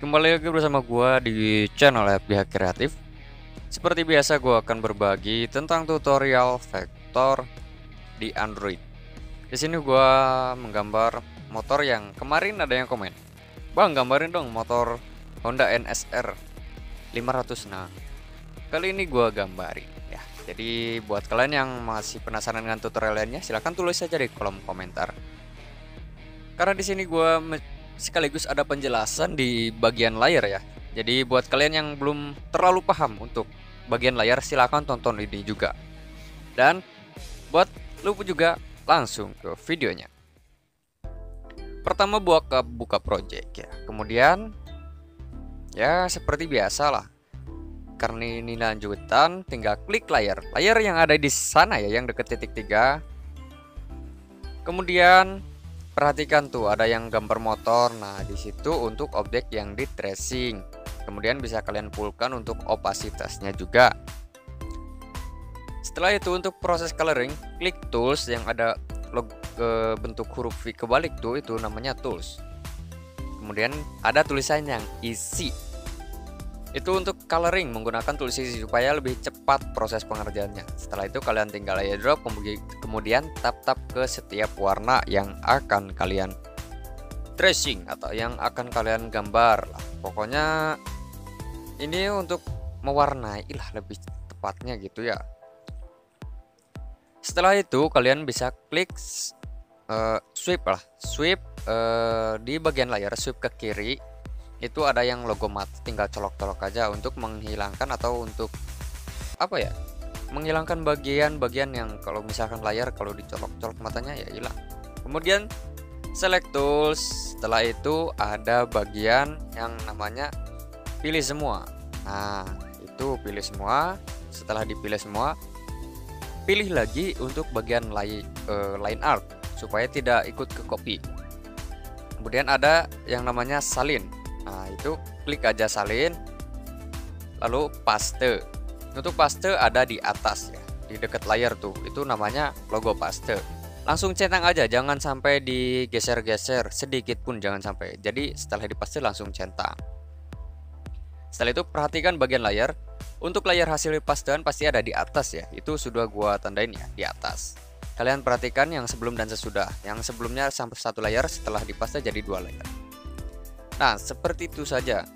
Kembali lagi bersama gua di channel FBH Kreatif. Seperti biasa gua akan berbagi tentang tutorial vektor di Android. Di sini gua menggambar motor yang kemarin ada yang komen, "Bang, gambarin dong motor Honda NSR 500." Nah, kali ini gua gambarin ya. Jadi buat kalian yang masih penasaran dengan tutorial lainnya, silahkan tulis saja di kolom komentar. Karena di sini gua sekaligus ada penjelasan di bagian layar ya. Jadi buat kalian yang belum terlalu paham untuk bagian layar, silahkan tonton ini juga. Dan buat lu juga langsung ke videonya. Pertama buka project ya. Kemudian ya seperti biasa lah. Karena ini lanjutan, tinggal klik layar. Layar yang ada di sana ya, yang deket titik 3. Kemudian perhatikan tuh ada yang gambar motor. Nah, di situ untuk objek yang di tracing. Kemudian bisa kalian fullkan untuk opasitasnya juga. Setelah itu untuk proses coloring, klik tools yang ada bentuk huruf V kebalik tuh, itu namanya tools. Kemudian ada tulisan yang isi. Itu untuk coloring menggunakan tools isi supaya lebih cepat proses pengerjaannya. Setelah itu kalian tinggal layer drop, kemudian tap ke setiap warna yang akan kalian tracing atau yang akan kalian gambar lah. Pokoknya ini untuk mewarnai lah lebih tepatnya gitu ya. Setelah itu kalian bisa klik sweep lah, sweep di bagian layar, sweep ke kiri. Itu ada yang logo mat, tinggal colok-colok aja untuk menghilangkan atau untuk apa ya, menghilangkan bagian-bagian yang kalau misalkan layar kalau dicolok-colok matanya ya hilang. Kemudian select tools. Setelah itu ada bagian yang namanya pilih semua. Nah, itu pilih semua. Setelah dipilih semua, pilih lagi untuk bagian line art supaya tidak ikut ke copy. Kemudian ada yang namanya salin. Nah, itu klik aja salin, lalu paste. Untuk paste ada di atas ya, di dekat layar tuh, itu namanya logo paste. Langsung centang aja, jangan sampai digeser-geser sedikit pun, jangan sampai. Jadi setelah dipaste langsung centang. Setelah itu perhatikan bagian layar. Untuk layar hasil pastean pasti ada di atas ya, itu sudah gua tandain ya, di atas. Kalian perhatikan yang sebelum dan sesudah. Yang sebelumnya sampai satu layar, setelah dipaste jadi 2 layar. Nah, seperti itu saja.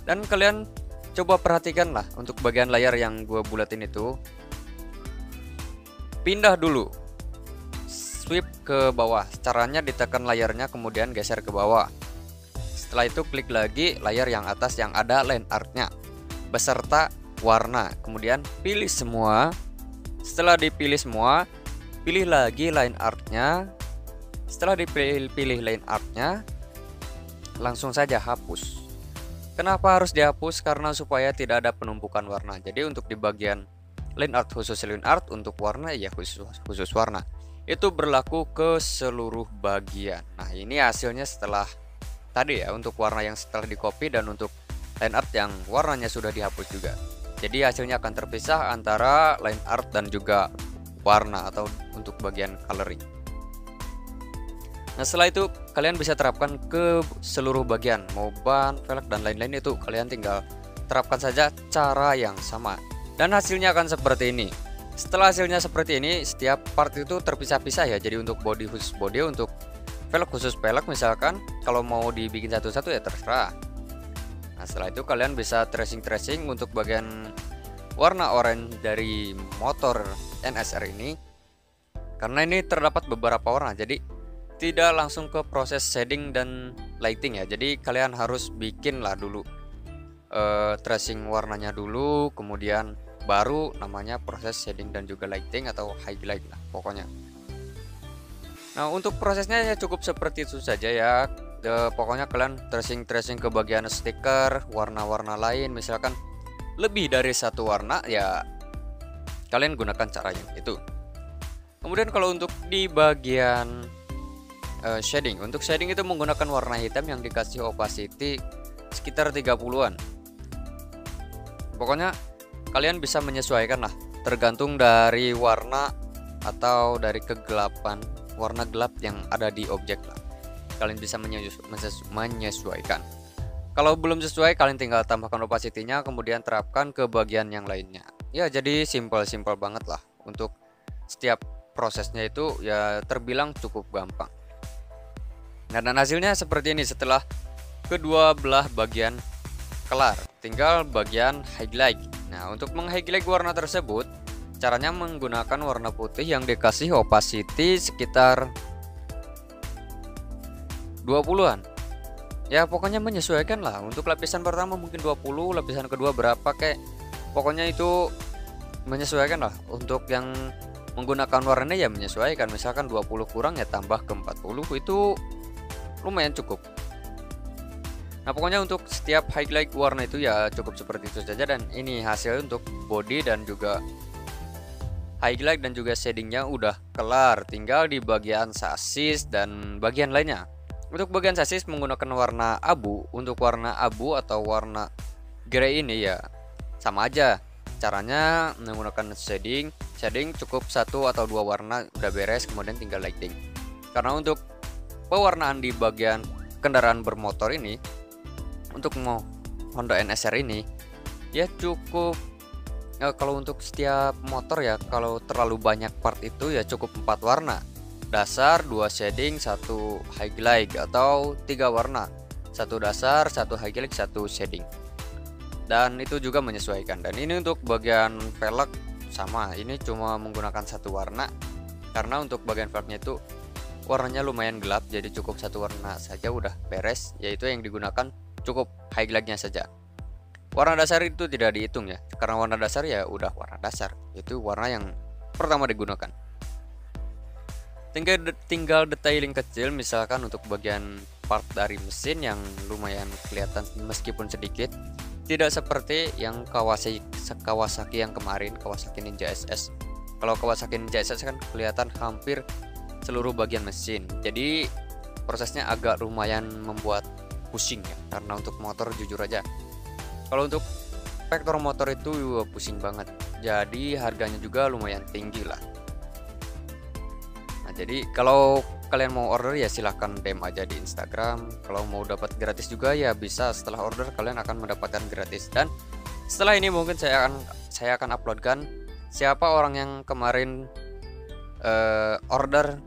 Dan kalian coba perhatikan lah untuk bagian layar yang gue bulatin itu. Pindah dulu, sweep ke bawah. Caranya ditekan layarnya kemudian geser ke bawah. Setelah itu klik lagi layar yang atas yang ada line artnya beserta warna. Kemudian pilih semua. Setelah dipilih semua, pilih lagi line artnya. Setelah dipilih line artnya, langsung saja hapus. Kenapa harus dihapus? Karena supaya tidak ada penumpukan warna. Jadi untuk di bagian line art khusus line art, untuk warna ya khusus warna. Itu berlaku ke seluruh bagian. Nah, ini hasilnya setelah tadi ya, untuk warna yang setelah di copy dan untuk line art yang warnanya sudah dihapus juga. Jadi hasilnya akan terpisah antara line art dan juga warna atau untuk bagian coloring. Nah, setelah itu kalian bisa terapkan ke seluruh bagian, mau ban, velg dan lain-lain, itu kalian tinggal terapkan saja cara yang sama. Dan hasilnya akan seperti ini. Setelah hasilnya seperti ini, setiap part itu terpisah-pisah ya. Jadi untuk body khusus body, untuk velg khusus velg misalkan. Kalau mau dibikin satu-satu ya terserah. Nah, setelah itu kalian bisa tracing untuk bagian warna oranye dari motor NSR ini. Karena ini terdapat beberapa warna, jadi tidak langsung ke proses shading dan lighting ya. Jadi kalian harus bikin lah dulu tracing warnanya dulu, kemudian baru namanya proses shading dan juga lighting atau highlight lah pokoknya. Nah, untuk prosesnya ya cukup seperti itu saja ya. Pokoknya kalian tracing ke bagian stiker, warna-warna lain, misalkan lebih dari satu warna ya kalian gunakan cara yang itu. Kemudian kalau untuk di bagian shading, untuk shading itu menggunakan warna hitam yang dikasih opacity sekitar 30-an. Pokoknya kalian bisa menyesuaikan lah, tergantung dari warna atau dari kegelapan warna gelap yang ada di objek lah. Kalian bisa menyesuaikan. Kalau belum sesuai, kalian tinggal tambahkan opacity-nya, kemudian terapkan ke bagian yang lainnya. Ya, jadi simpel banget lah. Untuk setiap prosesnya itu ya terbilang cukup gampang. Nah, dan hasilnya seperti ini setelah kedua belah bagian kelar. Tinggal bagian highlight. Nah, untuk meng-highlight warna tersebut, caranya menggunakan warna putih yang dikasih opacity sekitar 20-an. Ya pokoknya menyesuaikan lah. Untuk lapisan pertama mungkin 20, lapisan kedua berapa kayak pokoknya itu menyesuaikan lah. Untuk yang menggunakan warnanya ya menyesuaikan, misalkan 20 kurang ya tambah ke 40, itu lumayan cukup. Nah pokoknya untuk setiap highlight warna itu ya cukup seperti itu saja. Dan ini hasil untuk body dan juga highlight dan juga shadingnya udah kelar. Tinggal di bagian sasis dan bagian lainnya. Untuk bagian sasis menggunakan warna abu. Untuk warna abu atau warna grey ini ya sama aja. Caranya menggunakan shading cukup 1 atau 2 warna udah beres, kemudian tinggal lighting. Karena untuk pewarnaan di bagian kendaraan bermotor ini, untuk Honda NSR ini ya cukup kalau untuk setiap motor ya, kalau terlalu banyak part itu ya cukup 4 warna. Dasar, 2 shading, 1 highlight, atau 3 warna, 1 dasar, 1 highlight, 1 shading. Dan itu juga menyesuaikan. Dan ini untuk bagian velg sama, ini cuma menggunakan 1 warna. Karena untuk bagian velgnya itu warnanya lumayan gelap, jadi cukup 1 warna saja udah beres, yaitu yang digunakan cukup highlightnya saja. Warna dasar itu tidak dihitung ya, karena warna dasar ya udah warna dasar, itu warna yang pertama digunakan. Tinggal detailing kecil, misalkan untuk bagian part dari mesin yang lumayan kelihatan meskipun sedikit, tidak seperti yang Kawasaki yang kemarin, Kawasaki Ninja SS. Kalau Kawasaki Ninja SS kan kelihatan hampir seluruh bagian mesin, jadi prosesnya agak lumayan membuat pusing ya, karena untuk motor jujur aja kalau untuk vektor motor itu pusing banget, jadi harganya juga lumayan tinggi lah. Nah jadi kalau kalian mau order ya silahkan DM aja di Instagram. Kalau mau dapat gratis juga ya bisa, setelah order kalian akan mendapatkan gratis. Dan setelah ini mungkin saya akan uploadkan siapa orang yang kemarin order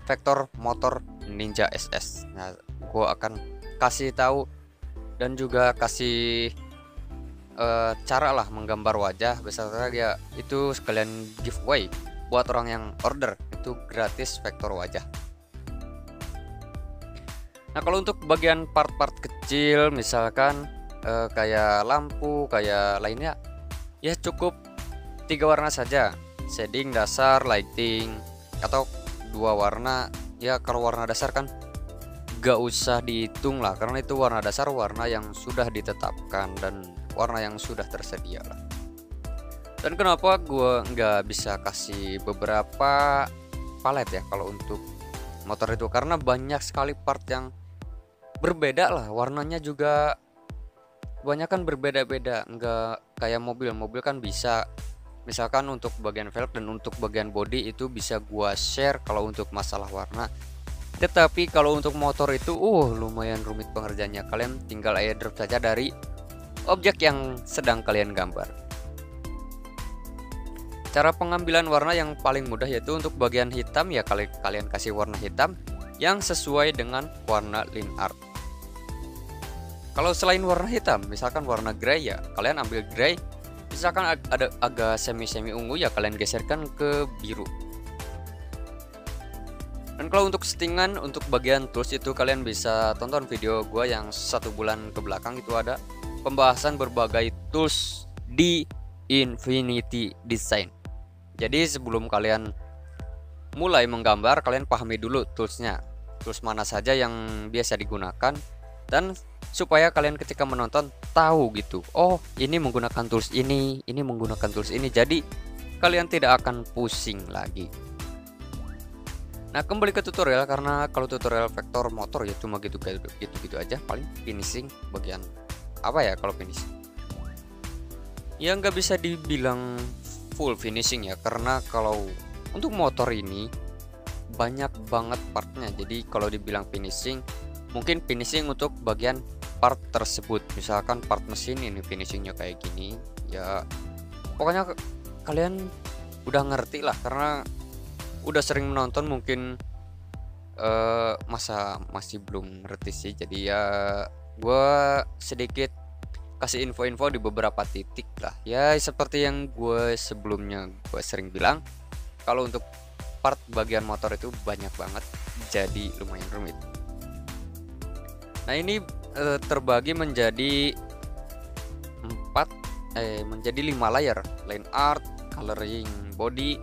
vektor motor Ninja SS. Nah gue akan kasih tahu dan juga kasih cara lah menggambar wajah beserta ya itu sekalian giveaway buat orang yang order, itu gratis vektor wajah. Nah kalau untuk bagian part-part kecil misalkan kayak lampu kayak lainnya ya cukup 3 warna saja, shading, dasar, lighting, atau 2 warna ya. Kalau warna dasar kan gak usah dihitung lah, karena itu warna dasar warna yang sudah ditetapkan dan warna yang sudah tersedia lah. Dan kenapa gue nggak bisa kasih beberapa palet ya kalau untuk motor itu, karena banyak sekali part yang berbeda lah, warnanya juga banyak kan berbeda-beda, nggak kayak mobil kan bisa misalkan untuk bagian velg dan untuk bagian body itu bisa gua share kalau untuk masalah warna. Tetapi kalau untuk motor itu lumayan rumit pengerjaannya, kalian tinggal airdrop saja dari objek yang sedang kalian gambar. Cara pengambilan warna yang paling mudah yaitu untuk bagian hitam ya kalian kasih warna hitam yang sesuai dengan warna line art. Kalau selain warna hitam, misalkan warna grey ya kalian ambil grey, misalkan ada agak semi ungu ya kalian geserkan ke biru. Dan kalau untuk settingan untuk bagian tools itu kalian bisa tonton video gua yang 1 bulan ke belakang, itu ada pembahasan berbagai tools di Infinity Design. Jadi sebelum kalian mulai menggambar, kalian pahami dulu toolsnya, tools mana saja yang biasa digunakan, dan supaya kalian ketika menonton tahu gitu, oh ini menggunakan tools ini menggunakan tools ini, jadi kalian tidak akan pusing lagi. Nah kembali ke tutorial, karena kalau tutorial vektor motor ya cuma gitu aja, paling finishing bagian apa ya. Kalau finishing ya nggak bisa dibilang full finishing ya, karena kalau untuk motor ini banyak banget partnya. Jadi kalau dibilang finishing, mungkin finishing untuk bagian part tersebut. Misalkan part mesin ini finishingnya kayak gini ya, pokoknya kalian udah ngerti lah karena udah sering menonton. Mungkin masa masih belum ngerti sih, jadi ya gue sedikit kasih info-info di beberapa titik lah ya, seperti yang gue sebelumnya gue sering bilang kalau untuk part bagian motor itu banyak banget, jadi lumayan rumit. Nah ini terbagi menjadi 5 layer: line art, coloring body,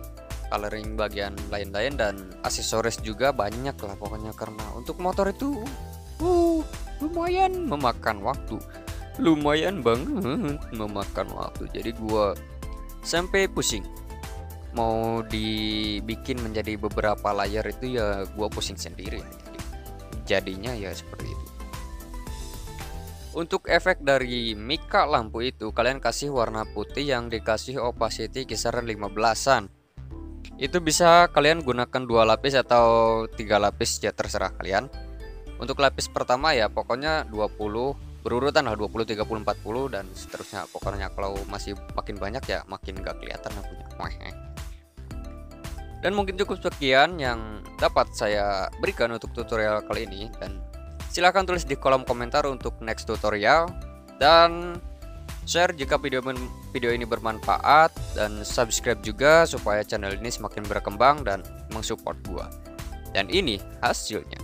coloring bagian lain-lain, dan aksesoris juga banyak lah pokoknya. Karena untuk motor itu lumayan memakan waktu, lumayan banget memakan waktu, jadi gua sampai pusing mau dibikin menjadi beberapa layer itu ya, gua pusing sendiri. Jadinya ya seperti itu. Untuk efek dari mika lampu itu kalian kasih warna putih yang dikasih opacity kisaran 15-an. Itu bisa kalian gunakan 2 lapis atau 3 lapis ya, terserah kalian. Untuk lapis pertama ya pokoknya 20 berurutan lah, 20, 30, 40 dan seterusnya. Pokoknya kalau masih makin banyak ya makin gak kelihatan lampunya. Dan mungkin cukup sekian yang dapat saya berikan untuk tutorial kali ini, dan silahkan tulis di kolom komentar untuk next tutorial, dan share jika video ini bermanfaat, dan subscribe juga supaya channel ini semakin berkembang dan mensupport gua. Dan ini hasilnya.